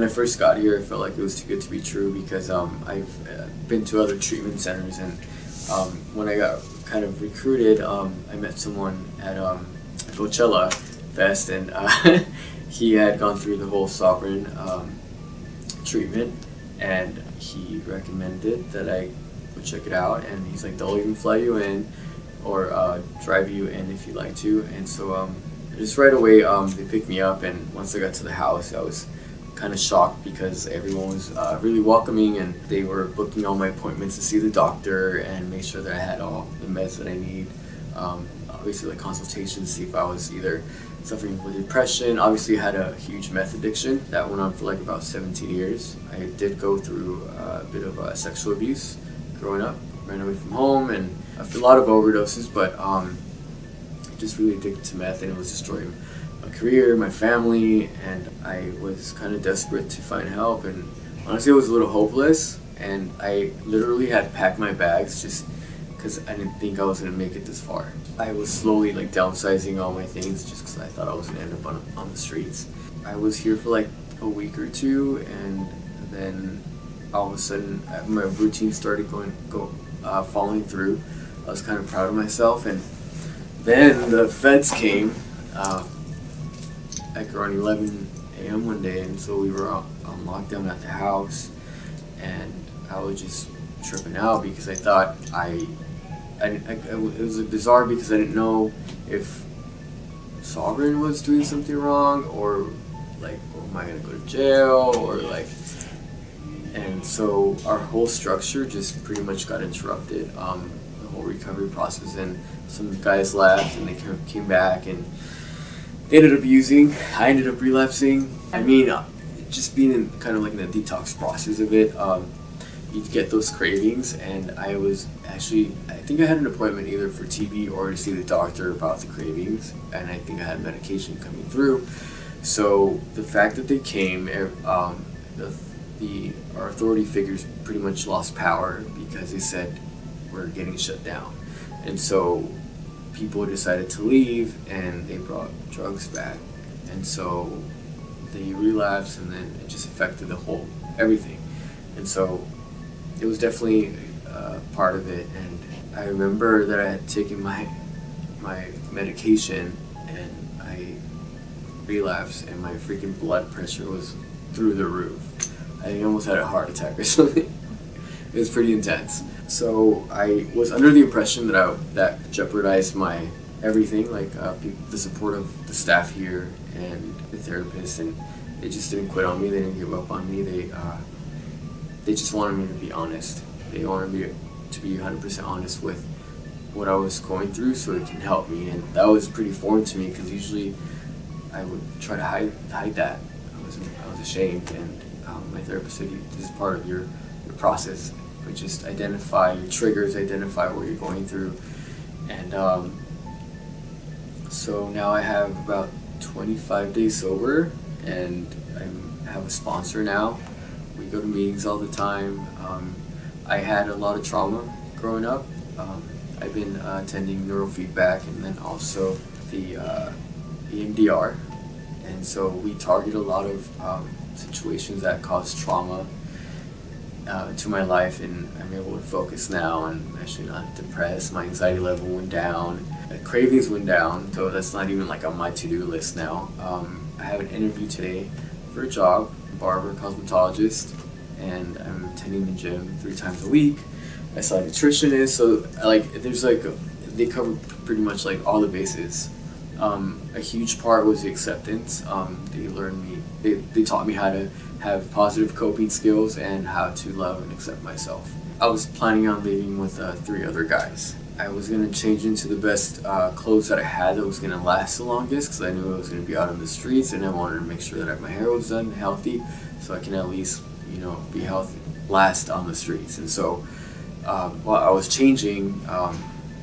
when I first got here, I felt like it was too good to be true because I've been to other treatment centers, and when I got kind of recruited, I met someone at Coachella Fest, and he had gone through the whole sovereign treatment, and he recommended that I would check it out, and he's like, they'll even fly you in or drive you in if you like to. And so just right away they picked me up, and once I got to the house I was kind of shocked because everyone was really welcoming, and they were booking all my appointments to see the doctor and make sure that I had all the meds that I need. Obviously, like consultations, see if I was either suffering with depression. Obviously, I had a huge meth addiction that went on for like about 17 years. I did go through a bit of sexual abuse growing up, ran away from home, and a lot of overdoses, but just really addicted to meth, and it was destroying my career, my family, and I was kind of desperate to find help, and honestly it was a little hopeless, and I literally had packed my bags just because I didn't think I was going to make it this far. I was slowly like downsizing all my things just because I thought I was going to end up on the streets. I was here for like a week or two, and then all of a sudden my routine started following through. I was kind of proud of myself, and then the feds came at around 11 a.m. one day, and so we were on lockdown at the house, and I was just tripping out because I thought it was bizarre because I didn't know if Sovereign was doing something wrong, or like, oh, am I gonna go to jail, or like, and so our whole structure just pretty much got interrupted, the whole recovery process, and some guys left and they came back, and they ended up using, I ended up relapsing. I mean, just being in kind of like in the detox process of it, you get those cravings, and I think I had an appointment either for TB or to see the doctor about the cravings, and I think I had medication coming through. So the fact that they came, our authority figures pretty much lost power because they said we're getting shut down, and so people decided to leave, and they brought drugs back, and so they relapsed, and then it just affected everything, and so it was definitely part of it. And I remember that I had taken my medication, and I relapsed, and my freaking blood pressure was through the roof. I think I almost had a heart attack or something. It was pretty intense. So I was under the impression that jeopardized my everything, like the support of the staff here and the therapists, and they just didn't quit on me. They didn't give up on me. They just wanted me to be honest. They wanted me to be 100% honest with what I was going through, so it can help me. And that was pretty foreign to me because usually I would try to hide that. I was ashamed, and my therapist said, this is part of your process. But just identify your triggers, identify what you're going through. And so now I have about 25 days sober, and I have a sponsor now. We go to meetings all the time. I had a lot of trauma growing up. I've been attending neurofeedback, and then also the EMDR. And so we target a lot of situations that cause trauma to my life, and I'm able to focus now, and I'm actually not depressed. My anxiety level went down, cravings went down, so that's not even like on my to-do list now. I have an interview today for a job, barber, cosmetologist, and I'm attending the gym 3 times a week. I saw a nutritionist, so they cover pretty much like all the bases. A huge part was the acceptance. They taught me how to have positive coping skills and how to love and accept myself. I was planning on leaving with 3 other guys. I was going to change into the best clothes that I had that was going to last the longest, because I knew I was going to be out on the streets, and I wanted to make sure that my hair was done healthy, so I can at least, be healthy, last on the streets. And so while I was changing,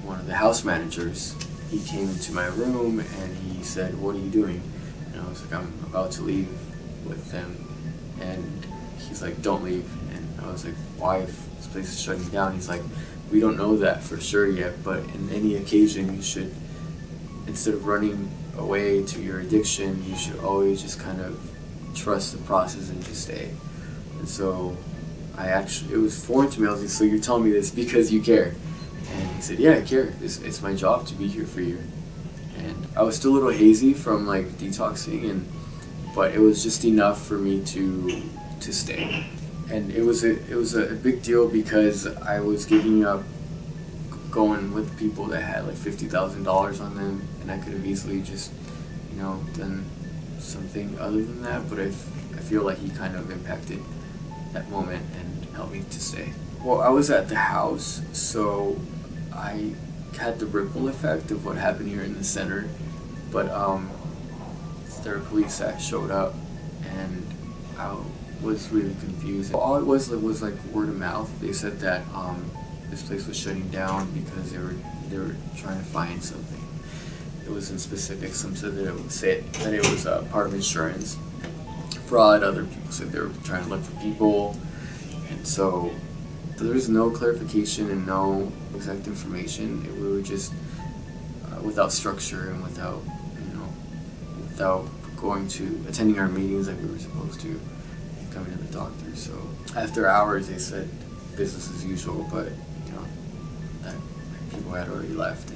one of the house managers, he came into my room and he said, "What are you doing?" And I was like, "I'm about to leave with them." And he's like, "Don't leave." And I was like, "Why, if this place is shutting down?" He's like, "We don't know that for sure yet, but in any occasion you should, instead of running away to your addiction, you should always just kind of trust the process and just stay. And so it was foreign to me. I was like, so you're telling me this because you care? And he said, yeah, I care. It's my job to be here for you. And I was still a little hazy from like detoxing, but it was just enough for me to stay. And it was a big deal because I was giving up going with people that had like $50,000 on them, and I could have easily just, done something other than that. But I feel like he kind of impacted that moment and helped me to stay. Well, I was at the house, so I had the ripple effect of what happened here in the center, but there were police that showed up, and I was really confused. All it was like word of mouth. They said that this place was shutting down because they were trying to find something. It wasn't specific. Some said that it was part of insurance fraud. Other people said they were trying to look for people, and so there was no clarification and no exact information. We were just without structure and without attending our meetings like we were supposed to, and coming to the doctor. So after hours, they said business as usual, but that people had already left.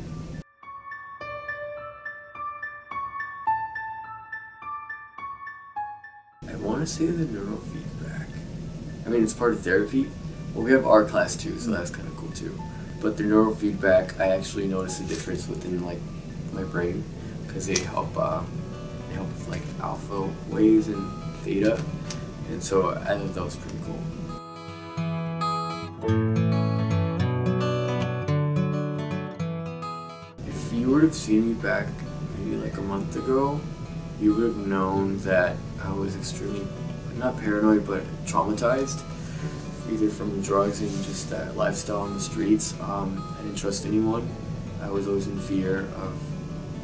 I want to say the neurofeedback. I mean, it's part of therapy. Well, we have our class too, so that's kind of cool too. But the neurofeedback, I actually noticed a difference within like my brain, because they help with like alpha waves and theta, and so I thought that was pretty cool. If you would have seen me back maybe like a month ago, you would have known that I was extremely, not paranoid, but traumatized, either from the drugs and just that lifestyle on the streets. I didn't trust anyone. I was always in fear of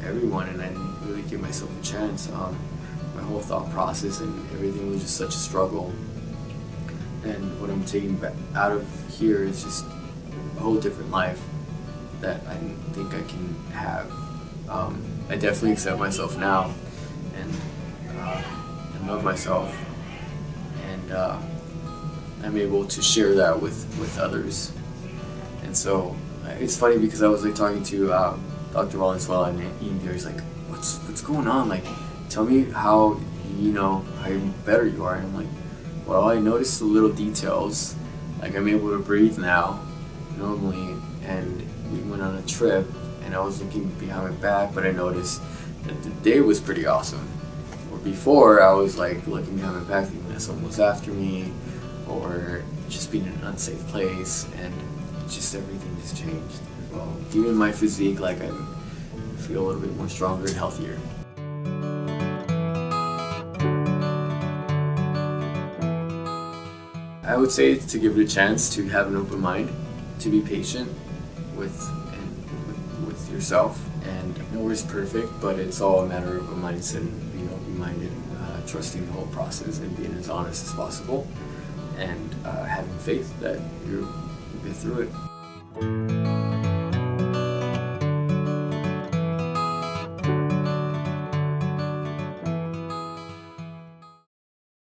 everyone, and I didn't really give myself a chance. My whole thought process and everything was just such a struggle. And what I'm taking out of here is just a whole different life that I didn't think I can have. I definitely accept myself now, and love myself, and I'm able to share that with others. And so it's funny because I was like talking to Dr. Valenzuela, and he's like, what's going on? Like, tell me how how better you are. And I'm like, well, I noticed the little details. Like, I'm able to breathe now normally, and we went on a trip, and I was looking behind my back, but I noticed that the day was pretty awesome. Or before, I was like looking behind my back thinking that someone was after me, or just being in an unsafe place, and just everything just changed as well. Even my physique, like I feel a little bit more stronger and healthier. I would say to give it a chance, to have an open mind, to be patient with yourself, and nowhere's perfect, but it's all a matter of a mindset and being open-minded, trusting the whole process and being as honest as possible, and having faith that you'll get through it.